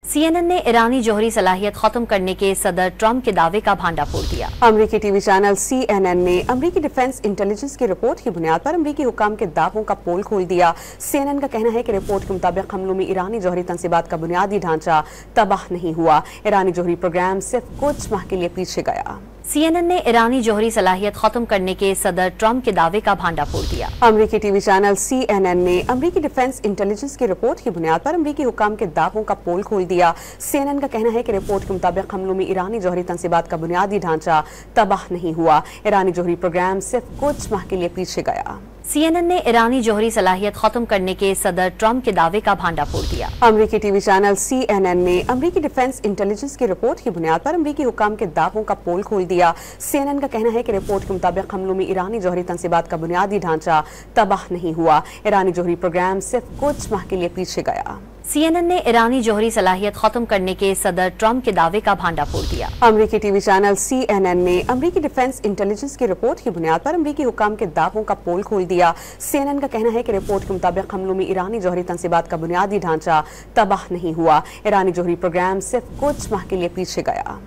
CNN ने ईरानी जौहरी सलाहियत खत्म करने के सदर ट्रंप के दावे का भांडाफोड़ किया। अमरीकी टीवी चैनल CNN ने अमरीकी डिफेंस इंटेलिजेंस की रिपोर्ट की बुनियाद पर अमरीकी हुकाम के दावों का पोल खोल दिया। CNN का कहना है कि रिपोर्ट के मुताबिक हमलों में ईरानी जौहरी तंसीबात का बुनियादी ढांचा तबाह नहीं हुआ। ईरानी जौहरी प्रोग्राम सिर्फ कुछ माह के लिए पीछे गया। CNN ने ईरानी जौहरी सलाहियत खत्म करने के सदर ट्रंप के दावे का भांडाफोड़ किया। अमरीकी टीवी चैनल CNN ने अमरीकी डिफेंस इंटेलिजेंस की रिपोर्ट की बुनियाद पर अमरीकी हुकाम के दावों का पोल खोल दिया। CNN का कहना है कि रिपोर्ट के मुताबिक हमलों में ईरानी जौहरी तंसीबात का बुनियादी ढांचा तबाह नहीं हुआ। ईरानी जौहरी प्रोग्राम सिर्फ कुछ माह के लिए पीछे गया। CNN ने ईरानी जौहरी सलाहियत खत्म करने के सदर ट्रंप के दावे का भांडाफोड़ किया। अमरीकी टीवी चैनल CNN ने अमरीकी डिफेंस इंटेलिजेंस की रिपोर्ट की बुनियाद पर अमरीकी हुकाम के दावों का पोल खोल दिया। CNN का कहना है कि रिपोर्ट के मुताबिक हमलों में ईरानी जौहरी तंसीबात का बुनियादी ढांचा तबाह नहीं हुआ। ईरानी जौहरी प्रोग्राम सिर्फ कुछ माह के लिए पीछे गया। CNN ने ईरानी जौहरी सलाहियत खत्म करने के सदर ट्रंप के दावे का भांडाफोड़ किया। अमरीकी टीवी चैनल CNN ने अमरीकी डिफेंस इंटेलिजेंस की रिपोर्ट की बुनियाद पर अमरीकी हुकाम के दावों का पोल खोल दिया। CNN का कहना है कि रिपोर्ट के मुताबिक हमलों में ईरानी जौहरी तंसीबात का बुनियादी ढांचा तबाह नहीं हुआ। ईरानी जौहरी प्रोग्राम सिर्फ कुछ माह के लिए पीछे गया।